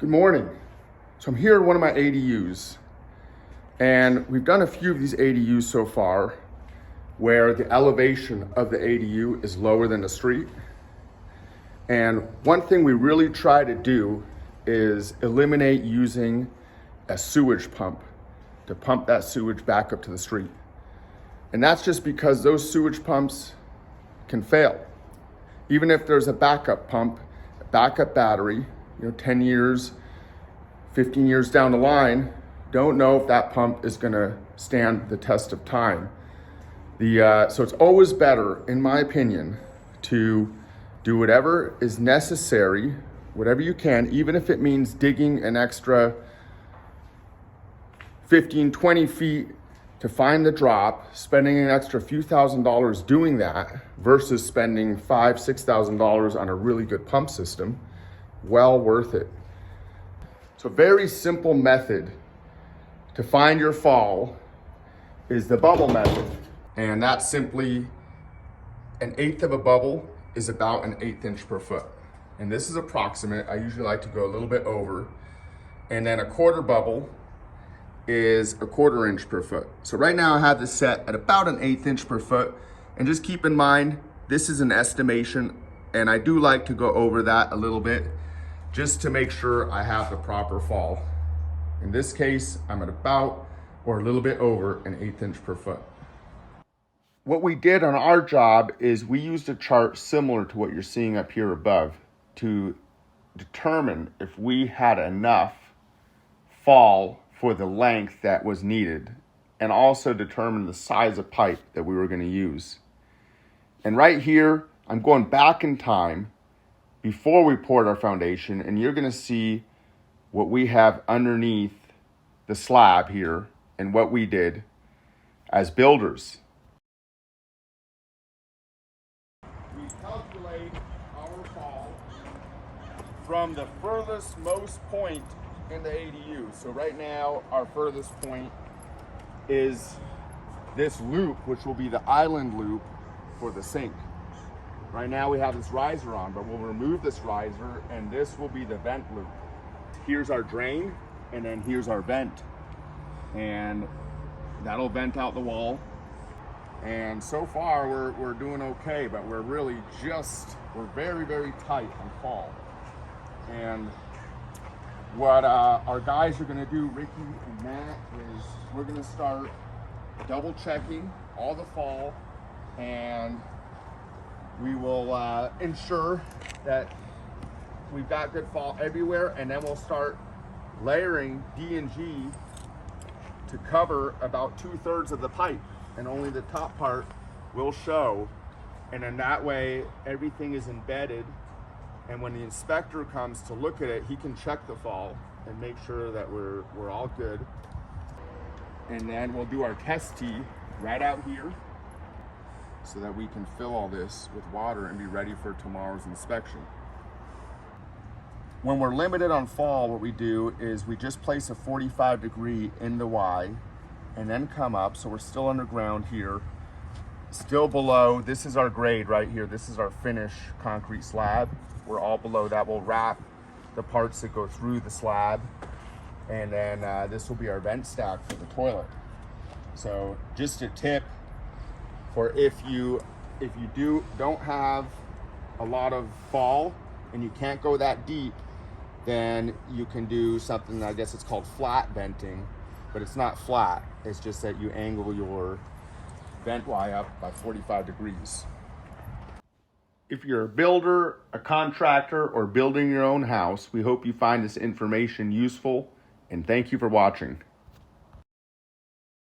Good morning. So I'm here at one of my ADUs, and we've done a few of these ADUs so far where the elevation of the ADU is lower than the street. And one thing we really try to do is eliminate using a sewage pump to pump that sewage back up to the street. And that's just because those sewage pumps can fail. Even if there's a backup pump, a backup battery, 10 years, 15 years down the line, don't know if that pump is gonna stand the test of time. So it's always better, in my opinion, to do whatever is necessary, whatever you can, even if it means digging an extra 15, 20 feet to find the drop, spending an extra few $1,000s doing that versus spending $5,000, $6,000 on a really good pump system. Well worth it. So a very simple method to find your fall is the bubble method. And that's simply 1/8 of a bubble is about 1/8 inch per foot. And this is approximate. I usually like to go a little bit over. And then a quarter bubble is 1/4 inch per foot. So right now I have this set at about 1/8 inch per foot. And just keep in mind, this is an estimation, and I do like to go over that a little bit just to make sure I have the proper fall. In this case, I'm at about or a little bit over 1/8 inch per foot. What we did on our job is we used a chart similar to what you're seeing up here above to determine if we had enough fall for the length that was needed, and also determine the size of pipe that we were going to use. And right here, I'm going back in time before we poured our foundation, and you're going to see what we have underneath the slab here and what we did as builders. We calculate our fall from the furthest most point in the ADU. So right now, our furthest point is this loop, which will be the island loop for the sink. Right now we have this riser on, but we'll remove this riser and this will be the vent loop. Here's our drain, and then here's our vent. And that'll vent out the wall. And so far we're doing okay, but we're very, very tight on fall. And what our guys are gonna do, Ricky and Matt, is we're gonna start double checking all the fall, and we will ensure that we've got good fall everywhere, and then we'll start layering D&G to cover about 2/3 of the pipe, and only the top part will show. And then that way everything is embedded, and when the inspector comes to look at it, he can check the fall and make sure that we're all good. And then we'll do our test tee right out here so that we can fill all this with water and be ready for tomorrow's inspection. When we're limited on fall, what we do is we just place a 45-degree in the Y and then come up. So we're still underground here, still below. This is our grade right here. This is our finish concrete slab. We're all below that. We'll wrap the parts that go through the slab, and then this will be our vent stack for the toilet. So just a tip for if you don't have a lot of fall and you can't go that deep, then you can do something, I guess it's called flat venting, but it's not flat. It's just that you angle your vent Y up by 45 degrees. If you're a builder, a contractor, or building your own house, we hope you find this information useful, and thank you for watching.